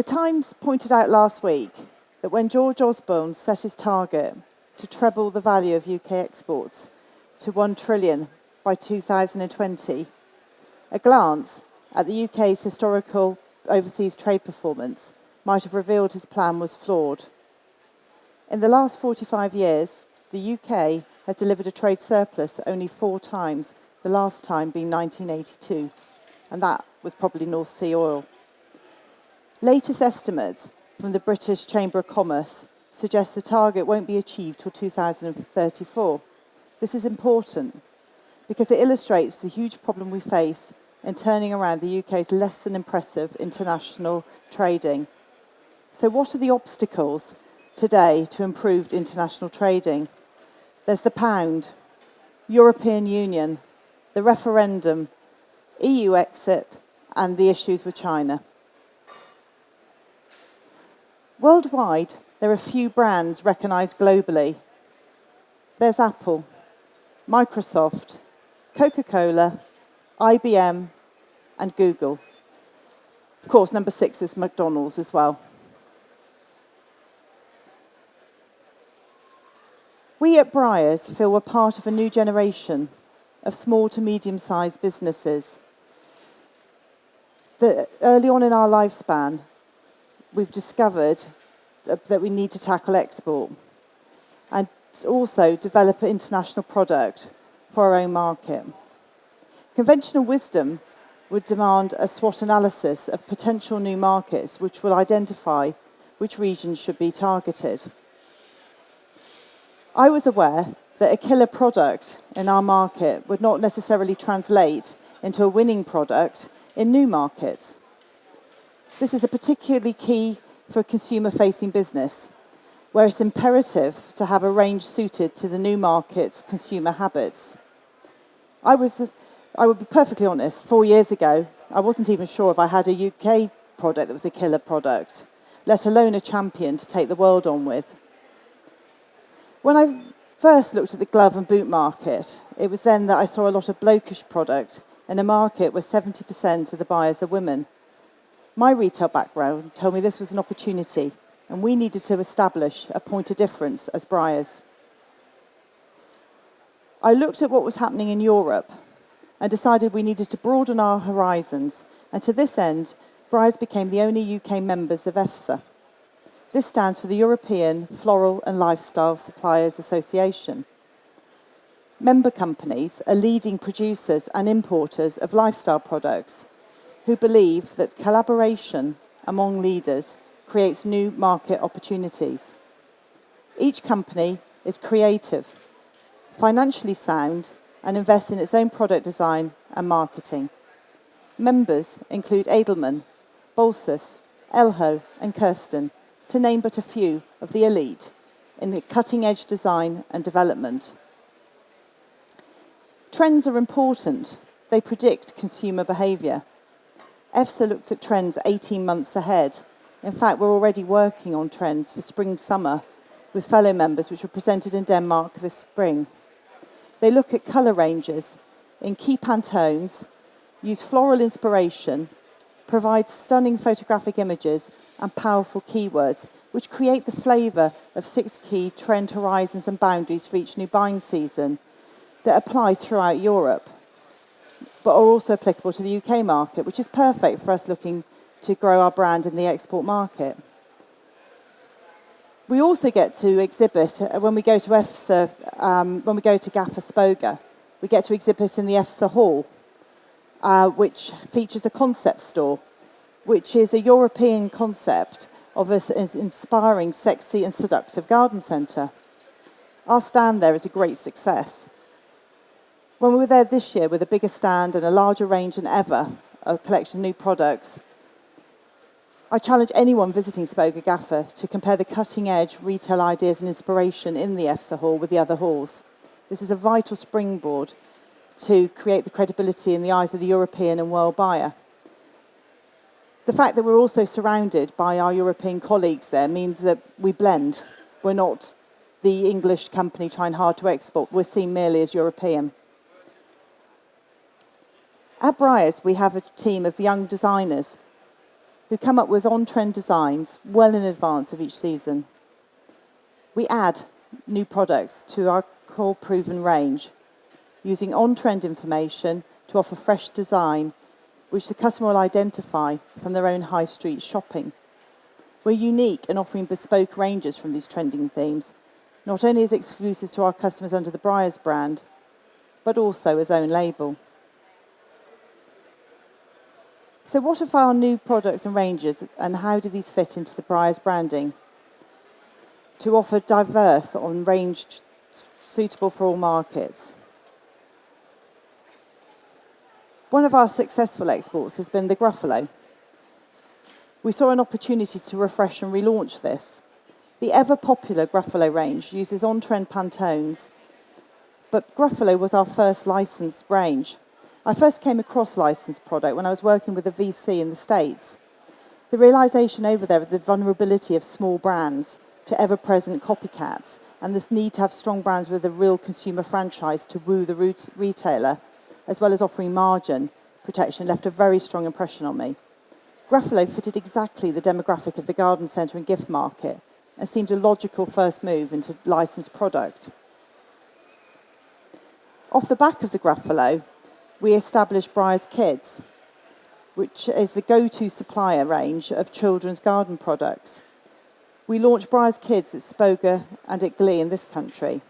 The Times pointed out last week that when George Osborne set his target to treble the value of UK exports to 1 trillion by 2020, a glance at the UK's historical overseas trade performance might have revealed his plan was flawed. In the last 45 years, the UK has delivered a trade surplus only 4 times, the last time being 1982, and that was probably North Sea oil. Latest estimates from the British Chamber of Commerce suggest the target won't be achieved till 2034. This is important because it illustrates the huge problem we face in turning around the UK's less than impressive international trading. So what are the obstacles today to improved international trading? There's the pound, European Union, the referendum, EU exit, and the issues with China. Worldwide, there are few brands recognised globally. There's Apple, Microsoft, Coca-Cola, IBM, and Google. Of course, number 6 is McDonald's as well. We at Briers feel we're part of a new generation of small to medium-sized businesses that early on in our lifespan, we've discovered that we need to tackle export and also develop an international product for our own market. Conventional wisdom would demand a SWOT analysis of potential new markets which will identify which regions should be targeted. I was aware that a killer product in our market would not necessarily translate into a winning product in new markets. This is a particularly key for a consumer-facing business, where it's imperative to have a range suited to the new market's consumer habits. I would be perfectly honest, 4 years ago, I wasn't even sure if I had a UK product that was a killer product, let alone a champion to take the world on with. When I first looked at the glove and boot market, it was then that I saw a lot of blokish product in a market where 70% of the buyers are women. My retail background told me this was an opportunity, and we needed to establish a point of difference as Briers. I looked at what was happening in Europe and decided we needed to broaden our horizons, and to this end, Briers became the only UK members of EFSA. This stands for the European Floral and Lifestyle Suppliers Association. Member companies are leading producers and importers of lifestyle products who believe that collaboration among leaders creates new market opportunities. Each company is creative, financially sound, and invests in its own product design and marketing. Members include Edelman, Bolsus, Elho, and Kirsten, to name but a few of the elite in the cutting-edge design and development. Trends are important. They predict consumer behaviour. EFSA looks at trends 18 months ahead. In fact, we're already working on trends for spring-summer with fellow members, which were presented in Denmark this spring. They look at colour ranges in key Pantones, use floral inspiration, provide stunning photographic images and powerful keywords, which create the flavour of 6 key trend horizons and boundaries for each new buying season that apply throughout Europe, but are also applicable to the UK market, which is perfect for us looking to grow our brand in the export market. We also get to exhibit, when we go to EFSA, when we go to GAFA Spoga, we get to exhibit in the EFSA Hall, which features a concept store, which is a European concept of an inspiring, sexy and seductive garden centre. Our stand there is a great success. When we were there this year with a bigger stand and a larger range than ever, a collection of new products, I challenge anyone visiting Spoga GAFA to compare the cutting-edge retail ideas and inspiration in the EFSA Hall with the other halls. This is a vital springboard to create the credibility in the eyes of the European and world buyer. The fact that we're also surrounded by our European colleagues there means that we blend. We're not the English company trying hard to export. We're seen merely as European. At Briers, we have a team of young designers who come up with on-trend designs well in advance of each season. We add new products to our core proven range, using on-trend information to offer fresh design, which the customer will identify from their own high street shopping. We're unique in offering bespoke ranges from these trending themes, not only as exclusives to our customers under the Briers brand, but also as own label. So what are our new products and ranges, and how do these fit into the Briers branding? To offer diverse on range suitable for all markets. One of our successful exports has been the Gruffalo. We saw an opportunity to refresh and relaunch this. The ever-popular Gruffalo range uses on-trend Pantones, but Gruffalo was our first licensed range. I first came across licensed product when I was working with a VC in the States. The realization over there of the vulnerability of small brands to ever-present copycats and this need to have strong brands with a real consumer franchise to woo the retailer, as well as offering margin protection, left a very strong impression on me. Gruffalo fitted exactly the demographic of the garden centre and gift market and seemed a logical first move into licensed product. Off the back of the Gruffalo, we established Briers Kids, which is the go-to supplier range of children's garden products. We launched Briers Kids at Spoga and at Glee in this country.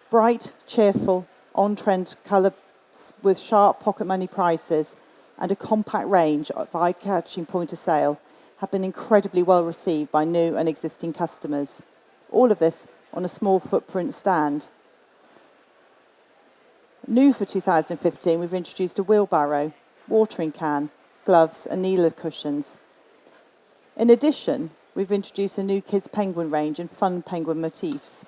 Bright, cheerful, on-trend colour with sharp pocket money prices and a compact range of eye-catching point of sale have been incredibly well received by new and existing customers. All of this on a small footprint stand. New for 2015, we've introduced a wheelbarrow, watering can, gloves and kneeler cushions. In addition, we've introduced a new kids penguin range in fun penguin motifs.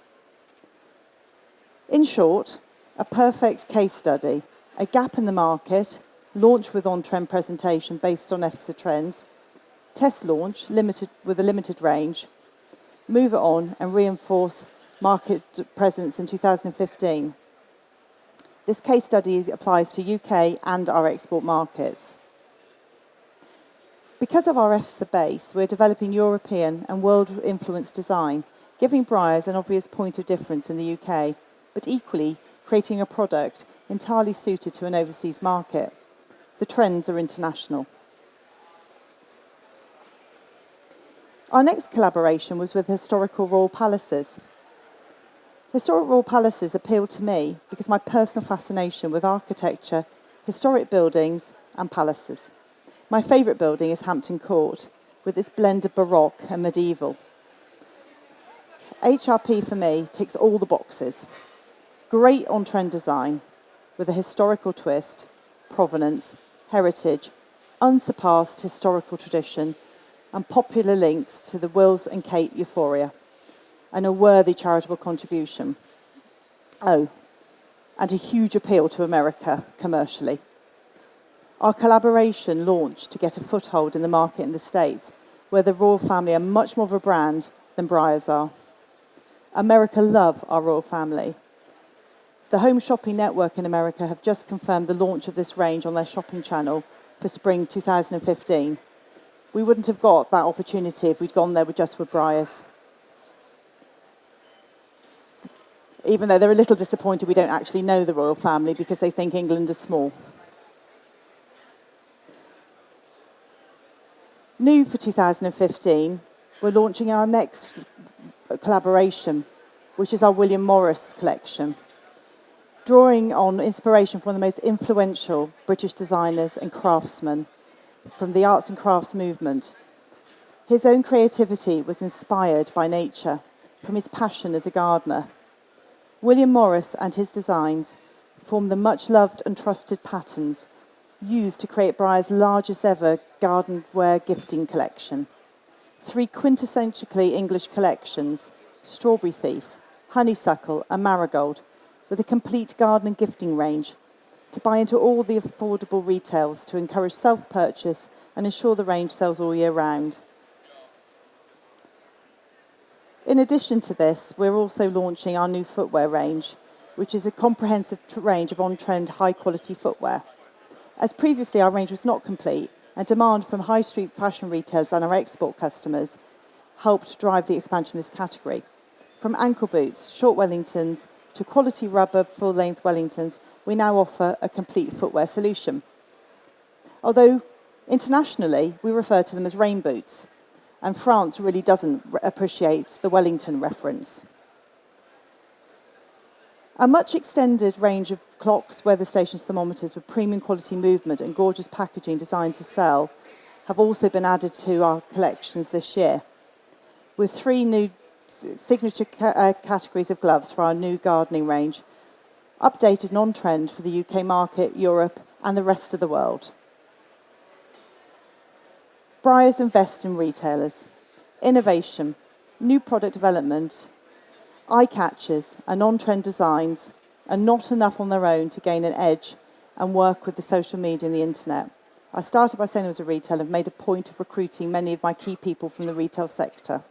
In short, a perfect case study, a gap in the market, launch with on-trend presentation based on EFSA trends, test launch with a limited range, move it on and reinforce market presence in 2015. This case study applies to UK and our export markets. Because of our EFSA base, we're developing European and world-influenced design, giving Briers an obvious point of difference in the UK, but equally creating a product entirely suited to an overseas market. The trends are international. Our next collaboration was with Historical Royal Palaces. Historic Royal Palaces appealed to me because of my personal fascination with architecture, historic buildings and palaces. My favourite building is Hampton Court, with its blend of Baroque and medieval. HRP for me ticks all the boxes. Great on-trend design with a historical twist, provenance, heritage, unsurpassed historical tradition, and popular links to the Wills and Kate euphoria, and a worthy charitable contribution. Oh, and a huge appeal to America commercially. Our collaboration launched to get a foothold in the market in the States, where the royal family are much more of a brand than Briers are. America love our royal family. The Home Shopping Network in America have just confirmed the launch of this range on their shopping channel for spring 2015. We wouldn't have got that opportunity if we'd gone there just with Briers. Even though they're a little disappointed we don't actually know the royal family because they think England is small. New for 2015, we're launching our next collaboration, which is our William Morris collection. Drawing on inspiration from one of the most influential British designers and craftsmen from the arts and crafts movement. His own creativity was inspired by nature, from his passion as a gardener. William Morris and his designs form the much-loved and trusted patterns used to create Briers' largest ever gardenware gifting collection. 3 quintessentially English collections, Strawberry Thief, Honeysuckle and Marigold, with a complete garden and gifting range to buy into all the affordable retails to encourage self-purchase and ensure the range sells all year round. In addition to this, we're also launching our new footwear range, which is a comprehensive range of on-trend, high-quality footwear. As previously our range was not complete, and demand from high street fashion retailers and our export customers helped drive the expansion of this category. From ankle boots, short Wellingtons, to quality rubber full-length Wellingtons, we now offer a complete footwear solution. Although internationally, we refer to them as rain boots, and France really doesn't appreciate the Wellington reference. A much extended range of clocks, weather stations, thermometers with premium quality movement and gorgeous packaging designed to sell have also been added to our collections this year, with 3 new signature categories of gloves for our new gardening range, updated and on trend for the UK market, Europe and the rest of the world. Briers invest in retailers. Innovation, new product development, eye catchers and on-trend designs are not enough on their own to gain an edge and work with the social media and the internet. I started by saying I was a retailer and made a point of recruiting many of my key people from the retail sector.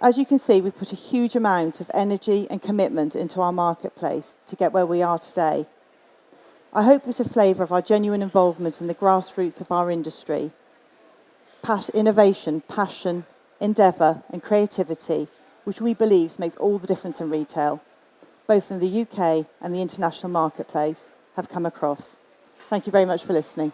As you can see, we've put a huge amount of energy and commitment into our marketplace to get where we are today. I hope that a flavour of our genuine involvement in the grassroots of our industry, innovation, passion, endeavour and creativity, which we believe makes all the difference in retail, both in the UK and the international marketplace, have come across. Thank you very much for listening.